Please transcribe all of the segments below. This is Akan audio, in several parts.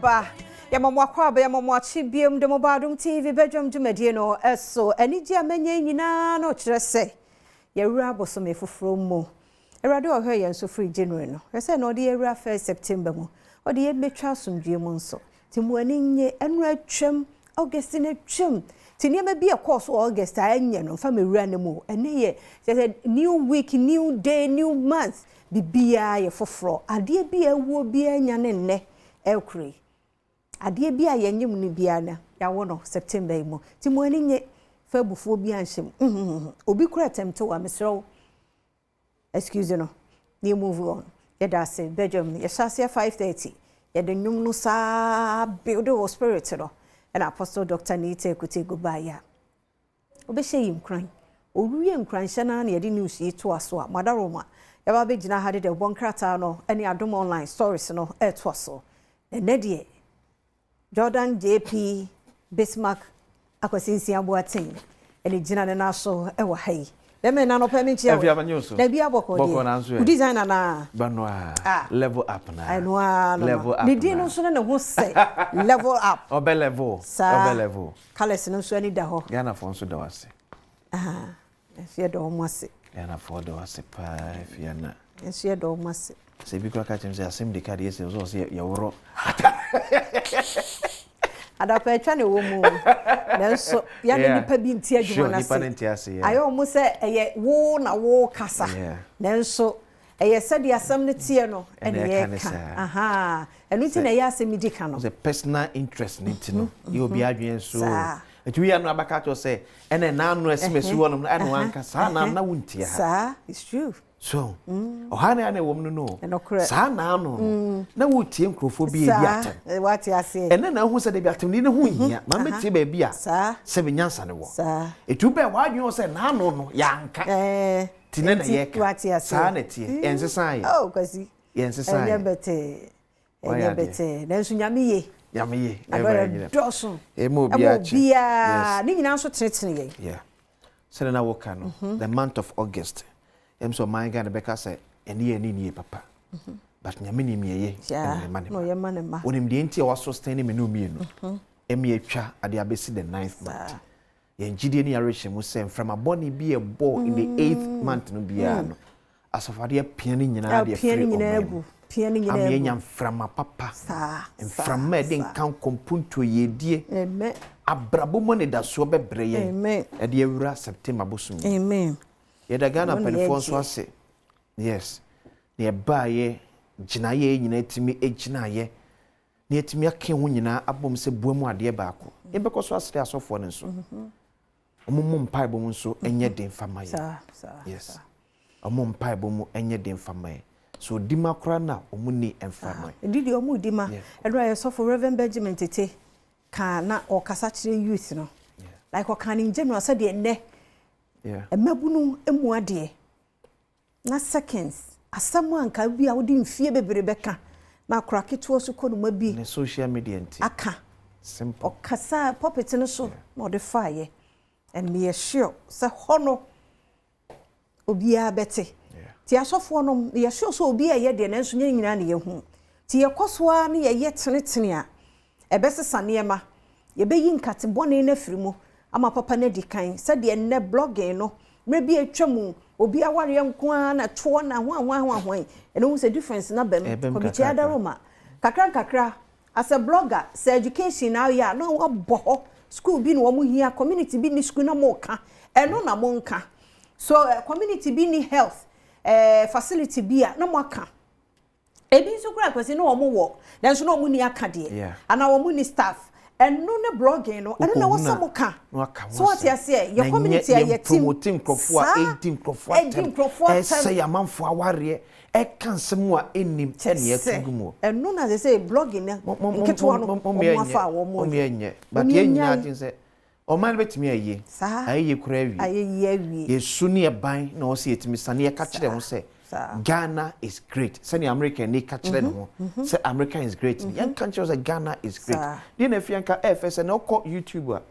Ba ya mamwa kwa ba ya mamwa chibiem de Adom TV bedroom dwumadie no eso ani dia manya nyina no kire se ya wura bosom efoforo mu erade ohwe ye nso free January no se no de ewura 1 September mu o de ye metwa asomdue mu nso timu ani nye enu atwam August na twam tinema bi e course August anye no fa mewura ne mu ene ye say new week new day new month bibia ye foforo ade bi awuo bi anya ne nne ekure ade bi a yenyim ni bia na ya wo no September mu ti mo ani nye fa bufo bi anhyem obi kura temte wa mesro excuse no ni move on ya da se bedroom ya shase 5:30 ya de nyum no sa build your spirit no and Apostle Dr. Nite Ekuti Gubaya obe sheyim kran oruye nkran hyana na ya de news yi to aso a madaroma ya ba be gina hade de bonkrata no ene Adom online stories no to aso enedie Jordan JP Bismarck akwasinsi aboaten ene gina ne na so e wa hai dem na no pemi chia na bia boko de designer na banwa level up na level up di no so na ho se level up obe level colors no so ani da ho Ghana fon so da wase efie do mo ase Ghana fon da wase pa efie na efie do mo ase se bi kwa ka chemse asem de card yesi so se ya woro adapa etwa ne wo mu nanso ya ne nipa bi ntia adwuma na se ayo mo se eye wo na wo kasa nanso eye se de asem ne tie no ene ye ka enu ti na ye asem di ka no the personal interest ni ti no ye obi adwen so etu ya no abaka to se ene na anu SMS wo no ene wan kasa na wuntia sa it's true so ohane ane wo mu no sa na anu na wutie nkrofo bi atem what you say ene na hu se de bi atem ni ne hu hia ma meti ba bi a se be nyansa ne wo etu be wa adwen se na anu no yanka tine na ye ka sa na tie ensesan ye oh kwasi ensesan enye bete na nsu nyame ye ebe dosun emo bia ni nyina so tenetene ye yeah so na wo ka no the month of August so my God beka say eni ni papa but nyame ni mieye no ye manema onim de enti e waso stand me no mienu emi atwa ade abesi the 9th month ye ngide ni arehye mu say from aboni bi e bo in the 8th month no bia no asofade piani nyina de piani nyina egu from papa from me de kan kompunto yedie amen abrabo mo ne da so bebreye amen e de awura September bosum amen Yeda Ghana penifon so ase yes ne ba ye gina ye nyina timi egina ye ne timi ake ho nyina abom se buamu ade ba ko e be ko so asere asofo ne so omum mpai bom so enye den fama ye yes omum mpai bom enye den fama ye so dima kora na omuni emfama didi omu dima edra ye sofo Reverend Benjamin Tete ka na o kasa kire youth no like o kan in general said de ne emabunu emu ade na seconds asamu anka bi a wodi mfie bebre beka na kraketo so ko no mabi na social media nti aka simple okasa puppet no so na ode fire and me sure say hono obi a bete ti asofo no ye sure so obi a ye de na nso nyina na ye hu ti ye kosoa na ye tenetene a ebesesa niema ye beyi nkate bone na firimu ama papa na dikan said de ne blogging no maybe atwamu obi aware nko na to na ho and who say difference na bem committee adaroma kakra as a blogger say education now ya no obo school bi no mo hia community bi ni school na mo ka eno na mo nka so community bi ni health facility bi a na mo aka ebi so kura kwesi no mo wo then so no mo ni aka de ana wo mo ni staff and no na blogging no and no wasamuka so what you say your community your team promoting crofo 18 crofo say amanfo aware e kan semu a enim tene etugumo and no na say blogging na nketo no mo afa wo mo enye but ye nyina tin say o man betimi aye aye kura awie yesu ne ban na o se etimi sane ye ka kire ho say Ghana is great. Say American ni kachire no. Say America is great. Yan country say Ghana is great. Then if yanka FS and call YouTuber.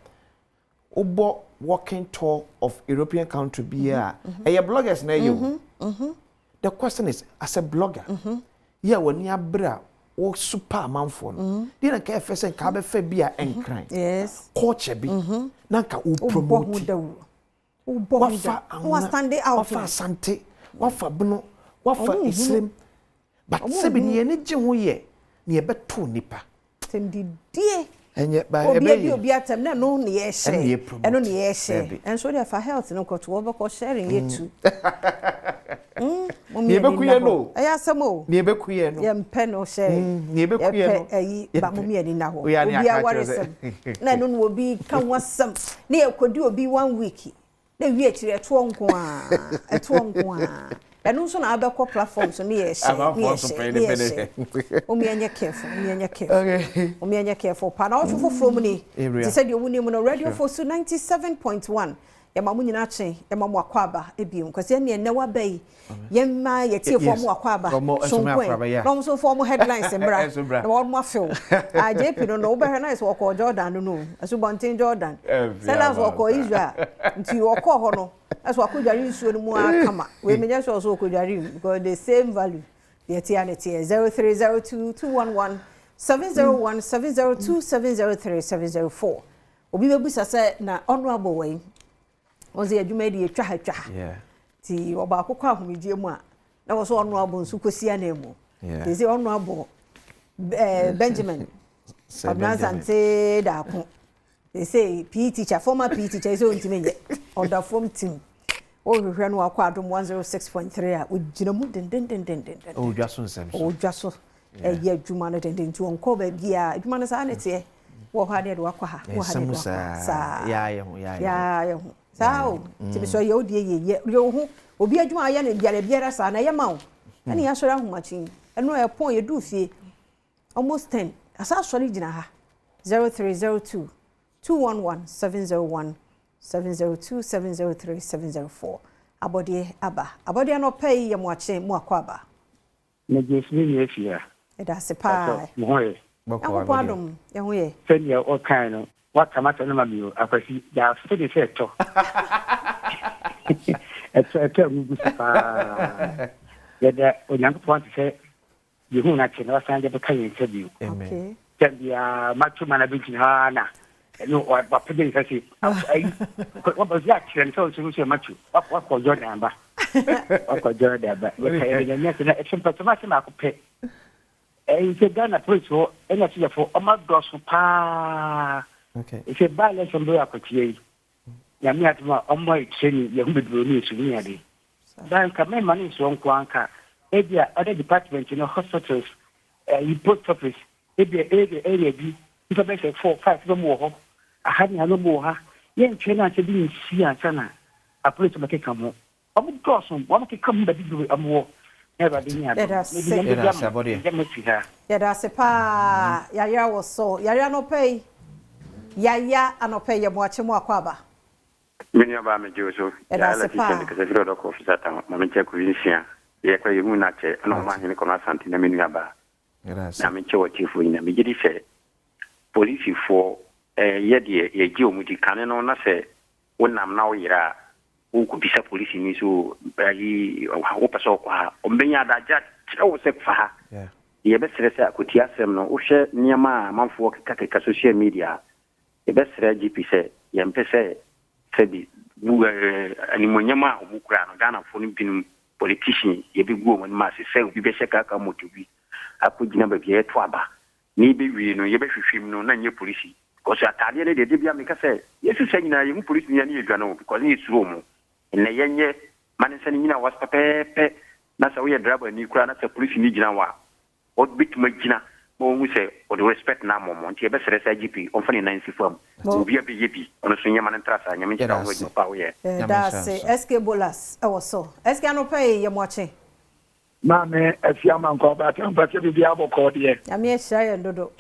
Obo walking tour of European country be here. Hey bloggers na you. The question is as a blogger. Yeah when you bra o super man for no dey na ka first and ka be fa bi a enkran yes culture bi na ka o promote wa stand out wa fa sante wa fa bno wa fa islam but sebi ne ne gye ho ye ne be to nipa tendidie enye ba obi atem na no ne ye share eno ne ye share and so there for health no ko to wo be sharing ye too ne be kuye no aya samo ne be kuye no ye mpe no share ne be kuye no ayi ba momie ni na ho obi a waresem na no obi kan wasam ne ekodi obi 1 week na wi akire eto nko a enu so na abekọ platform so ne ye share omienye careful pa na ofo from ni ti said you wuni mu no radio for 97.1 ya mamu nyina chen ya mamu akwaba ebiem kwase ne ne wa bai yemma ye tie for mu akwaba so no so for mu headlines embra na wo mu afil a JP no wo behwe nice wo ko Jordan no asu bontin Jordan sellers wo ko Israel nti wo ko ho no asu akojari nsuo no mu akama we menya so okojari because the same value the TNT 0302211701 702703703 obi bebusa se na honorable way onze adwuma di etwa hatwa ti oba akokọ ahomedie mu a na wo so honorable nsu kosia na emu they say honorable Benjamin Abnazante da ko they say PE teacher former PE teacher is on team on the form team o hwehwe no akọ Adom 106.3 a ogina mu den o dwaso nsem so o dwaso ye adwuma no den ti onko ba bia adwuma no sa na te wo ha de wakọ ha wo ha de sa ya ye sao ti be so ye odie ye ho obi adwuma aya na biara sa na ye ma wo ani ya sori ahomachi eno e pon ye du fie almost 10 asa sori gina ha 0302 211 702703703 abodie no pay ye mo ache mo akwaba na jesmi ni afia eda sepa mo hoye bako Adom ye ho ye senya o kan no waka mata na mabio akwasi ya fede se to eto mu sepa ya da onyanko point se ye hu na chena sanje be kan interview okay ya machu mana bi ha na no wa pede kasi ai wa ba ya chena so so machu wa ko Jordan ba wa ko Jordan ba ya nya na etchempa tama se ma ko pe se Ghana police ho ena ti fo o ma do so pa okay se ba le so do akotie ya mi atuma o mo icheni ye hu bedro ni su ni ade dan ka me mani so nko anka ebia other department no hospitals post office ebia area bi if be say 4 5 no mo ho ahani no mo ha ye ntwe na se bi nsi ansana a police make come o mo do so mo make come ba bi do amwo never be near yeah that's a pa ya was so ya no pay ya anope ye mo ache mo akwaba mini ba me joso ya la ti ke se firo do ko fisata ma me che ku vinsia ye kwa yimu na che no ma hini ko na santi na mini aba na me che wo chifu ina me gidi se police for ye de ye gi omudi kan no na se wonam na wo yira wo ku bisa police ni so yi wo paso kwa o mbenya da ja wo se fa ye be sere se akoti asem no wo hwe niama manfo ka social media ye be sere GP se ye mpese sebi ani monyama omukura no Ghana fo no binum politician ye be guo mo ma se bi be sheka ka motobi akogina ba bia eto aba ni be wi no ye be hwehwim no na nye police ko so atade ne de bia me ka se yesu sanyina ye mu police ni ye dwa no because ni suro mu ne yenye mane sani nyina was pepe na sa we driver ni kura na sa police ni gina wa o bit magina mo mu se o do respect na mo nti e be sere sa GP on fani 90 fam obi abi yebi ono so nyama ntrasa nyame chira ho no pa we da se SK Bolas e wo so SK no pay ye mo ache mame afiama nko ba tan pa se bibia boko de nyame e hira ye ndodo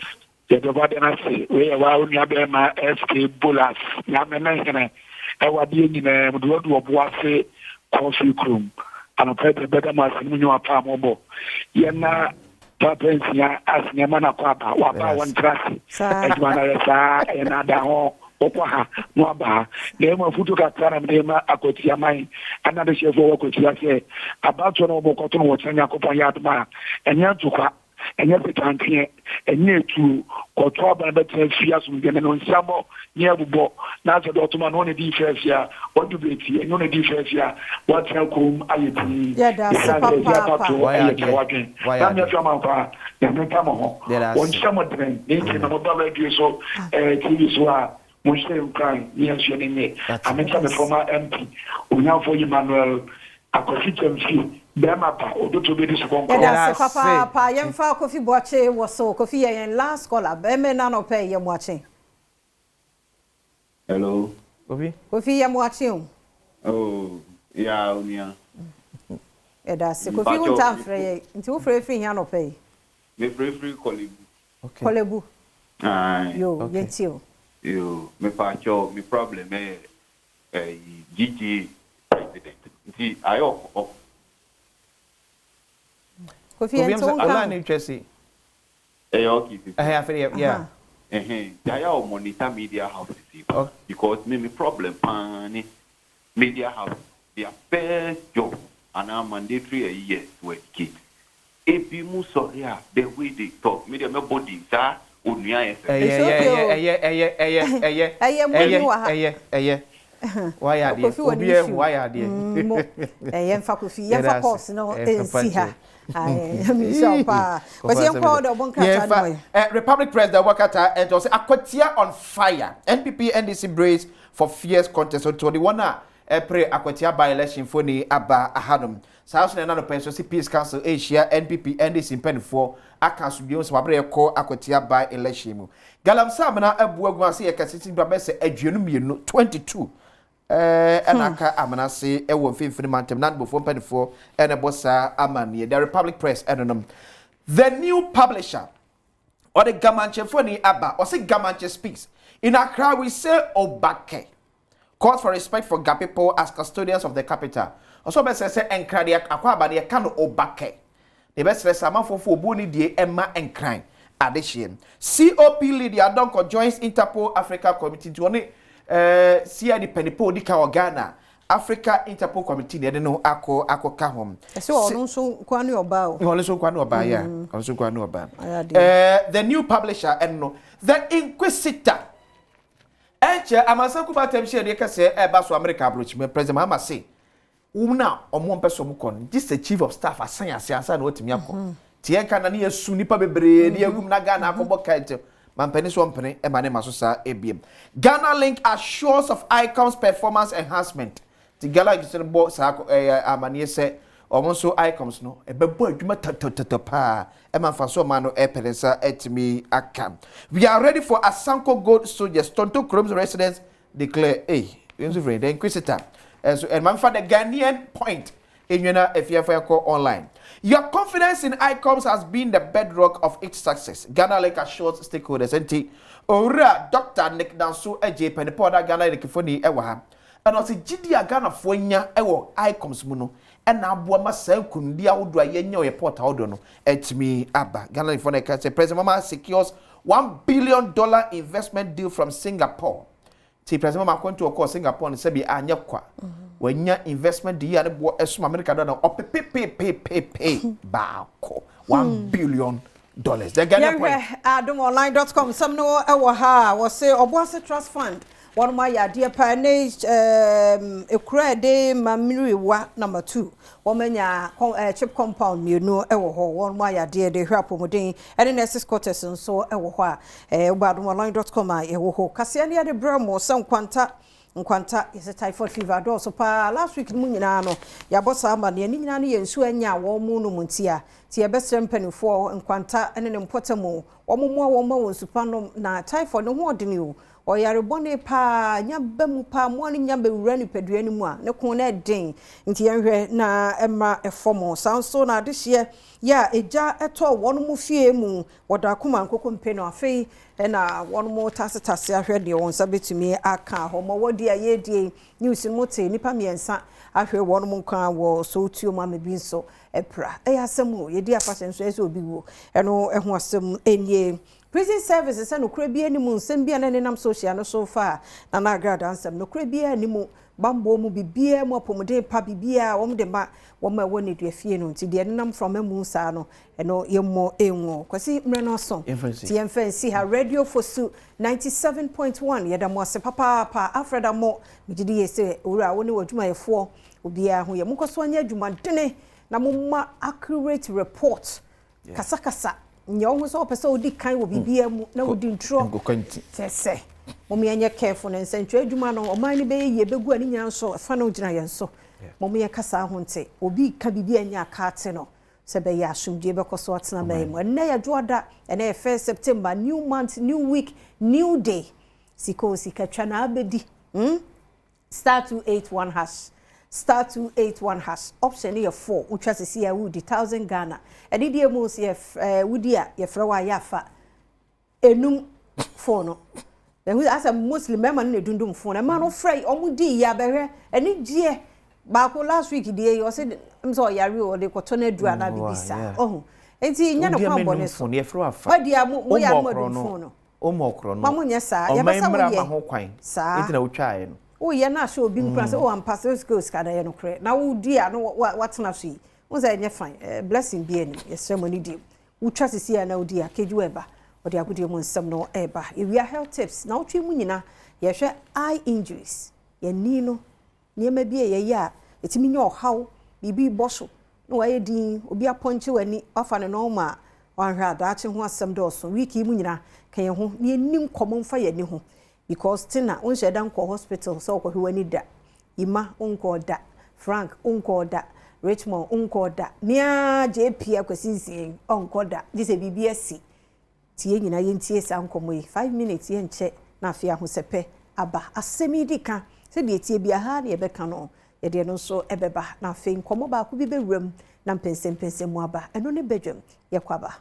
je do ba de na se we wa uni abe ma SK Bolas nyame na hene e wa de nyina mu do obo ase coffee cream ana pa de beda ma se mu nyu apa mo bo ye na papensia asnyama na kwapa wapa one trust ejwana yesa ena da ho okwa no aba le ma futu ka tsara me ma akoti amai ana de chefo akoti ase abato no bokoto no wotsanya kopon ya atma enya tukwa and you can hear and near to or trouble but fears from them on some near the now the Ottoman on a defense here, what do they see? And on a defense here, what helcom I agree. Yeah, that's papa. Why are you walking? I'm not from our one summer train, they came about radio so TV so. Muslim crime, yes, you're in it. I met a former MP, who now for Emmanuel, a constituency, Bemapa, or to be this one. Yes, Papa, young Far Coffee Boche was so coffee and last caller, Bemen pay you watching. Hello, Coffee, I'm watching. Oh, yeah. That's a coffee one time free, into free Yano pay. Me free colleague. Okay. Colebu. You, get you. You, me pacho, me problem, GG president. I off. Coffee and so on. Interesting. Okay. I have it, yeah. They are monitor media houses because me problem pan media house. Their first job and are mandatory a year to educate. If you move sorry, the way they talk, media me body that. Yeah. Why are you? Yeah, course, no, see her. I'm sure, pa. Was he called a bunker? Republic President Wakata and also Akwatia on fire. NPP NDC brace for fierce contest. So 21 April Akwatia by election for the Abba Adom. South and another person, Peace Council Asia, NPP NDC pen for Akansu Bios Wabre call Akwatia by election. Galam Samana Abuagwasi Ekasiti Babese Edunum 22. Anaka Amanasi Ewo Fin Mantem Nan before pen for and a bossa Amani, the Republic Press Adom. The new publisher or the Gamanche Foni Abba or say Gamanche speaks. In Accra we say Obake. Calls for respect for Ga people as custodians of the capital. Also, best say enkradi akwa ba de ka no obake. The best say samafo fo obo ni die emma enkran addition. COP leader Adom joins Interpol Africa Committee to only CID Penipo di ka Ghana. Africa Interpol Committee de no ako ka hom. So onso kwanu oba o. Onso kwanu oba ya. Onso kwanu oba. The new publisher and the Inquisitor. Enche amasanku batem share de ka say eba so America approach me President Mahama say una omo mpeso mu kon this the chief of staff asan asa na otimi akọ tie kan na ye su nipa bebre de agum na Ghana akọbọ kite mampani so mpene e ma ne maso sa ebiem Ghana Link assures of ICOM's performance enhancement ti gala gisere bo sa amane se omo so ICOMs no e bebo adwuma pa e ma fa so ma no e perensa etimi akam. We are ready for Asanko Gold Soldiers. Tonto Chrome's residents declare the Inquisitor. And man for the Ghanaian point in if online. Your confidence in ICOMS has been the bedrock of its success. Ghana Lake assures stakeholders and Ora Dr. Nick Danso Eje Penipoda Ghana Lekifoni Ewa. And also Gidia Ghana Fonya Ewo ICOMS Muno. And now Buama Sankundia Udra Yenyo Port Audono Etmi Abba. Ghana Lekifoni President Mama secures $1 billion investment deal from Singapore. See, President Mama went to of course Singapore and said, "Be anyakwa." When your investment deal, the boy as America done up pay bako $1 billion. The Ghana point. Adomonline.com. Some know Ewaha was say Obuasi Trust Fund. One of my idea pioneers a credit mamiri number 2. Woman ya chip compound you know one my idea they help modern and in SS quarters and so Adomonline.com ewo Kasiani the Bramo some Nkwanta is a typhoid fever do so pa last week mu nyina no ya bossa ama ne nyina no yensu anya wo mu no muntia ti e besrem panifo Nkwanta ene ne mpotamo wo mo wo ma wonsu pa no na typhoid no ho odene o oyare bone pa nya bamu pa mo ne nya bewura ni padua ni mu a ne ko na den nti yenhwe na emra efomo sanso na adehye ya eja eto won mu fie mu woda kuma nkoko mpe no afei na won mu tasitase ahwe de won sabetumi aka ho mo wodi ayedie news mote nipa miensa ahwe won mu kan wo so tuo ma me bi so epra asem ye di apasem so ese obi wo eno eho asem enye prison services no kura bia ni mu nsem bia na nenam social no so far na na grad ansem no kura bia ni mu bambo mu bibia mu apomode pa bibia wo de ma wo ma wo ne duafie no nti de nam from amu sa no eno yemmo enwo kwasi mre no so ti yemfansi ha radio fosu 97.1 yeda mo ase papa afreda mo migidi yese owura wo ne wadwuma yefo obia ho ye mukoso anya adwuma dene na momma accurate report kasa nya wo so pese odi kan wo bibia mu na odi ntro sese momi anya careful na nsentwe adwuma no oman ni be ye begu ani nya so fa no gina yen so momi ye kasa ho nte obi ka bibia nya aka ate no se be ya asumdie be koso atena be mu na ya dwoda na 1 September new month new week new day siko sikatwa na abedi star 281 hash star 281 hash option here 4 utwa sisi ya wudi 1000 Ghana edi die mu se wudi a ye fra wa ya fa enum phone no as a Muslim man ne dundum phone man no frey omudi ya behwe eni gie ba ko last week die you said so yare o de koto na dua na bibisa oh enti nya na kwa bone so ye fra fa wa dia mo ya mo dum phone no o mo kro no mamu nya sa ya basa wo ye ho kwan enti na wotwae no o ye na sha obi nkran se o ampase skills kada ye no kre na wo dia no watena so yi wo say nya fine blessing bi ani ye ceremony di wotwa sisi ya na odi akeju eba odi agudie mu nsem no eba ewia health tips na wotwe mu nyina ye hwe eye injuries ye ni no niema bi ye ya etimi nya ohaw bibi boso no waye din obi aponche wani afa ne no ma wanhwa adaache ho asem do so wiki mu nyina kan ye ho ne nim komo mfa ye ni ho because tina unhye dan ko hospital so ko hwani da ima unko da Frank unko da Richmond unko da mia JP akwasisi unko da dise BBSC tie nyina yentie sa nkomo yi 5 minutes ye nche na afia ho sepe aba asemi dika se de tie bia ha na ye beka no ye de no so ebeba na afi nkomo ba ko bi bewuram na mpense mu aba eno ne bedwam ye kwaba